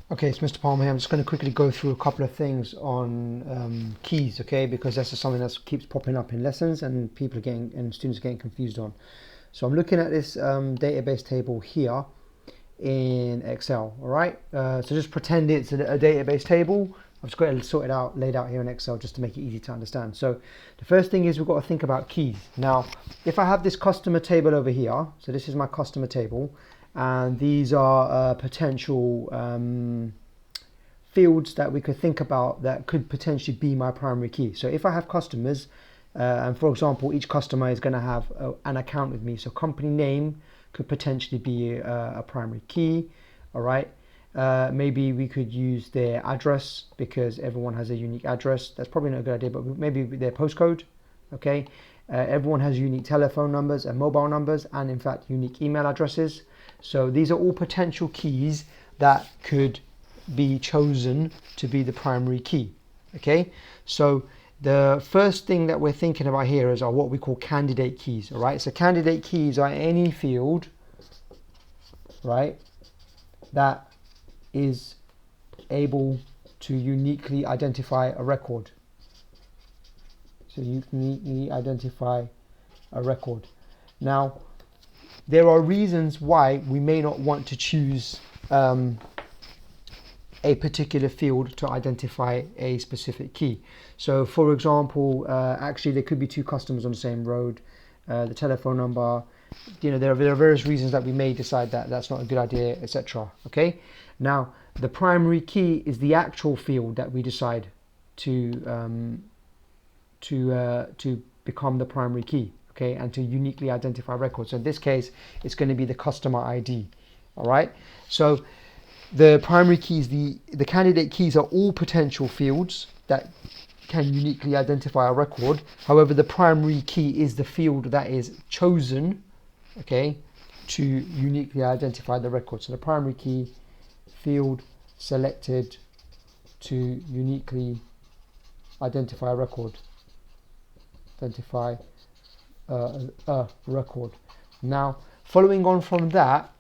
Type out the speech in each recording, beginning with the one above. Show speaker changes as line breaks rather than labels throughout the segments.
Okay, it's Mr. Palmer here. I'm just going to quickly go through a couple of things on keys, okay? Because that's just something that keeps popping up in lessons and students are getting confused on. So I'm looking at this database table here in Excel, all right? So just pretend it's a database table. I've just got it sorted out, laid out here in Excel just to make it easy to understand. So the first thing is we've got to think about keys. Now, if I have this customer table over here, so this is my customer table, and these are potential fields that we could think about that could potentially be my primary key. So if I have customers, and for example, each customer is going to have an account with me, so company name could potentially be a primary key, all right? Maybe we could use their address because everyone has a unique address. That's probably not a good idea, but maybe their postcode, okay? Everyone has unique telephone numbers and mobile numbers, and in fact, unique email addresses. So these are all potential keys that could be chosen to be the primary key, okay? So the first thing that we're thinking about here is what we call candidate keys, all right? So candidate keys are any field, right, that is able to uniquely identify a record. So uniquely identify a record. Now, there are reasons why we may not want to choose a particular field to identify a specific key. So for example, actually there could be two customers on the same road, the telephone number, there are various reasons that we may decide that that's not a good idea, etc. Okay, now the primary key is the actual field that we decide to become the primary key, okay, and to uniquely identify records. So in this case, it's going to be the customer ID, all right? So the primary keys, the candidate keys are all potential fields that can uniquely identify a record. However, the primary key is the field that is chosen, okay, to uniquely identify the record. So the primary key, field selected to uniquely identify a record. Identify a record. Now, following on from that,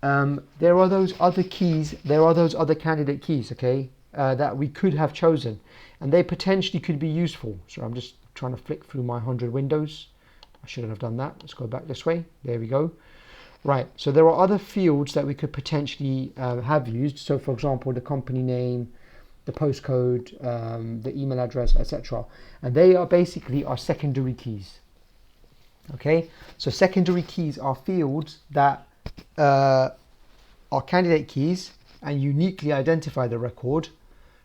there are those other keys, there are those other candidate keys, okay, that we could have chosen, and they potentially could be useful. So I'm just trying to flick through my 100 windows. I shouldn't have done that. Let's go back this way. There we go. Right, so there are other fields that we could potentially have used. So for example, the company name, the postcode, the email address, etc. And they are basically our secondary keys. Okay, so secondary keys are fields that are candidate keys and uniquely identify the record,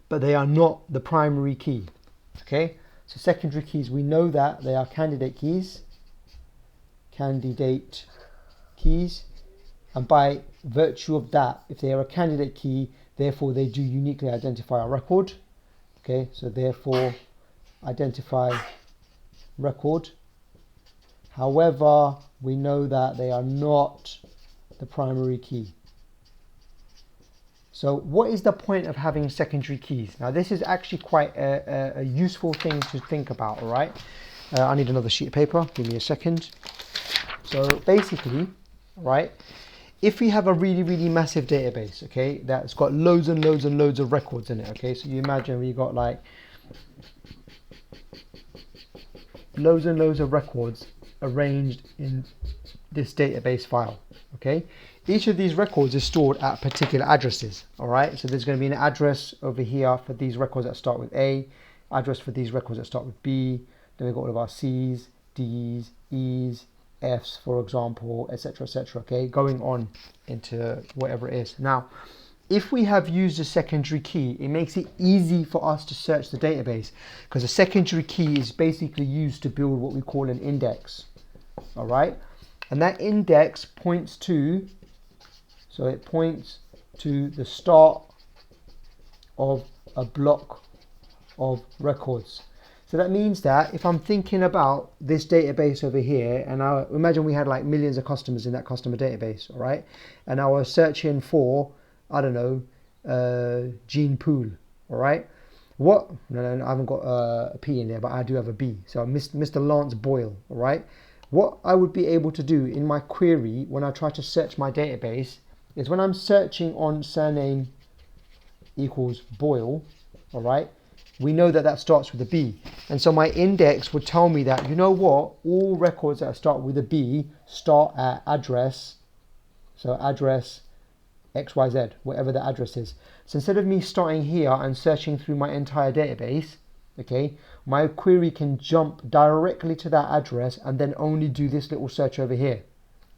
but they are not the primary key. Okay, so secondary keys, we know that they are candidate keys, and by virtue of that, if they are a candidate key, therefore they do uniquely identify a record. Okay, so therefore identify record. However, we know that they are not the primary key. So what is the point of having secondary keys? Now this is actually quite a useful thing to think about, all right? I need another sheet of paper, give me a second. So basically, right, if we have a really, really massive database, okay, that's got loads and loads and loads of records in it, okay, so you imagine we got like loads and loads of records arranged in this database file, okay. Each of these records is stored at particular addresses, all right. So there's going to be an address over here for these records that start with A, address for these records that start with B, then we've got all of our C's, D's, E's, F's, for example, etc., etc., okay, going on into whatever it is. Now, if we have used a secondary key, it makes it easy for us to search the database, because a secondary key is basically used to build what we call an index, all right, and that index points to, so it points to the start of a block of records. So that means that if I'm thinking about this database over here, and I imagine we had like millions of customers in that customer database, all right, and I was searching for, I don't know, Gene Poole, all right, no, I haven't got a P in there, but I do have a B, so Mr. Lance Boyle, all right. What I would be able to do in my query when I try to search my database is when I'm searching on surname equals Boyle, all right, we know that that starts with a B. And so my index would tell me that, you know what, all records that start with a B start at address, so address XYZ, whatever the address is. So instead of me starting here and searching through my entire database, okay, my query can jump directly to that address and then only do this little search over here.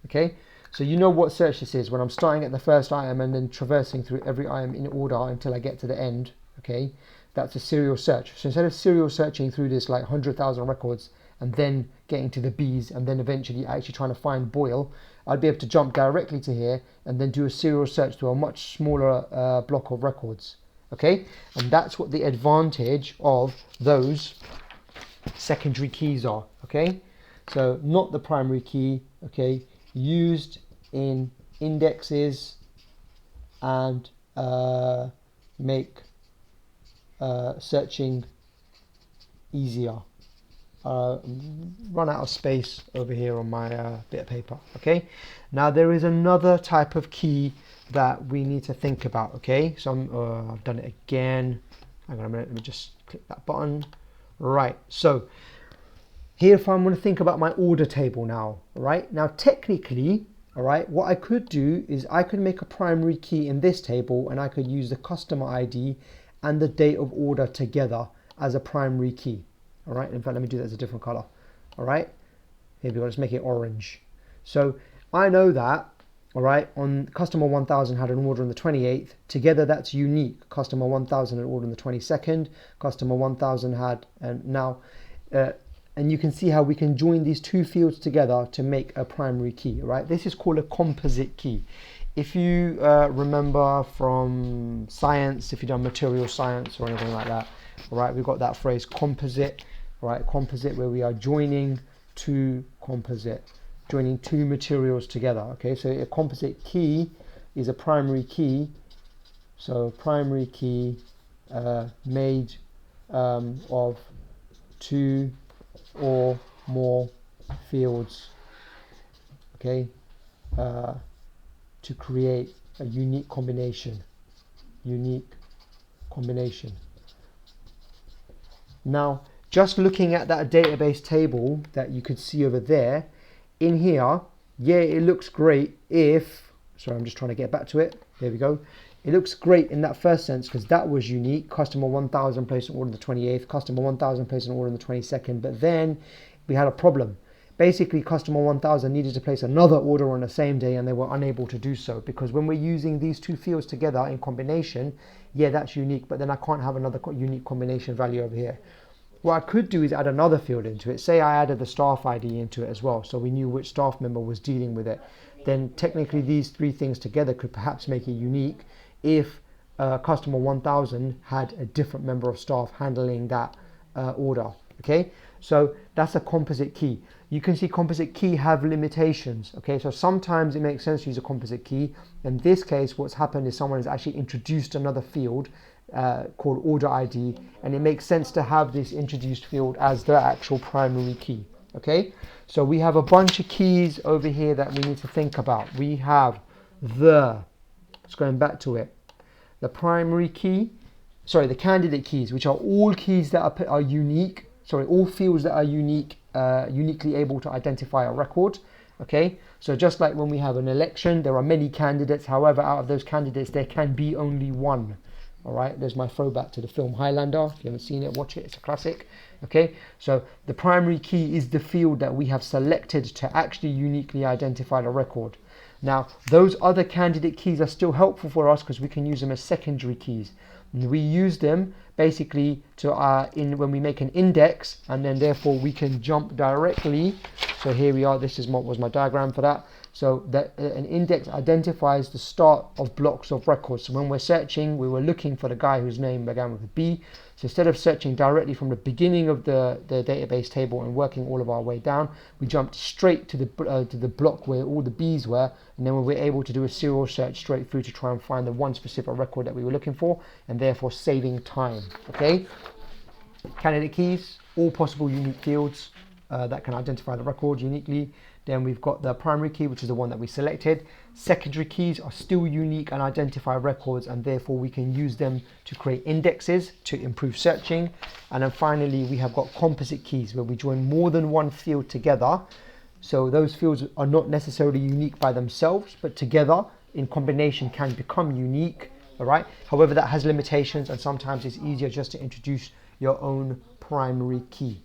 Okay, so you know what search this is when I'm starting at the first item and then traversing through every item in order until I get to the end. Okay, that's a serial search. So instead of serial searching through this like 100,000 records and then getting to the B's and then eventually actually trying to find Boyle, I'd be able to jump directly to here and then do a serial search to a much smaller block of records. Okay, and that's what the advantage of those secondary keys are. Okay, so not the primary key, okay, used in indexes and make searching easier. Run out of space over here on my bit of paper. Okay, now there is another type of key that we need to think about. Okay, so I've done it again. Hang on a minute, let me just click that button. Right, so here if I'm going to think about my order table now, right, now technically, all right, what I could do is I could make a primary key in this table and I could use the customer ID and the date of order together as a primary key. All right, in fact, let me do that as a different color. All right, here we go, let's make it orange. So I know that, all right, on customer 1000 had an order on the 28th. Together that's unique. Customer 1000 had an order on the 22nd. Customer 1000 had, and now, and you can see how we can join these two fields together to make a primary key, right? This is called a composite key. If you remember from science, if you've done material science or anything like that, all right, we've got that phrase composite, right? Composite, where we are joining two materials together. Okay, so a composite key is a primary key. So primary key made of two or more fields, okay, to create a unique combination. Now, just looking at that database table that you could see over there, in here, yeah, it looks great if, sorry, I'm just trying to get back to it. There we go. It looks great in that first sense because that was unique. Customer 1000 placed an order on the 28th, customer 1000 placed an order on the 22nd, but then we had a problem. Basically, customer 1000 needed to place another order on the same day and they were unable to do so because when we're using these two fields together in combination, yeah, that's unique, but then I can't have another unique combination value over here. What I could do is add another field into it. Say I added the staff ID into it as well, so we knew which staff member was dealing with it. Then technically these three things together could perhaps make it unique if customer 1000 had a different member of staff handling that order. Okay, so that's a composite key. You can see composite key have limitations. Okay, so sometimes it makes sense to use a composite key. In this case, what's happened is someone has actually introduced another field called order ID, and it makes sense to have this introduced field as the actual primary key. Okay, so we have a bunch of keys over here that we need to think about. We have it's going back to it, the primary key, sorry, the candidate keys, which are all keys that are unique, sorry, all fields that are unique, uniquely able to identify a record. Okay, so just like when we have an election, there are many candidates, however, out of those candidates, there can be only one. All right, there's my throwback to the film Highlander. If you haven't seen it, watch it, it's a classic. Okay, so the primary key is the field that we have selected to actually uniquely identify the record. Now, those other candidate keys are still helpful for us because we can use them as secondary keys. And we use them basically to when we make an index, and then therefore we can jump directly. So here we are, this is was my diagram for that. So that an index identifies the start of blocks of records. So when we're searching, we were looking for the guy whose name began with a B. So instead of searching directly from the beginning of the database table and working all of our way down, we jumped straight to the block where all the B's were, and then we were able to do a serial search straight through to try and find the one specific record that we were looking for, and therefore saving time. Okay, candidate keys, all possible unique fields that can identify the record uniquely. Then we've got the primary key, which is the one that we selected. Secondary keys are still unique and identify records, and therefore we can use them to create indexes to improve searching. And then finally, we have got composite keys, where we join more than one field together. So those fields are not necessarily unique by themselves, but together in combination can become unique. All right. However, that has limitations, and sometimes it's easier just to introduce your own primary key.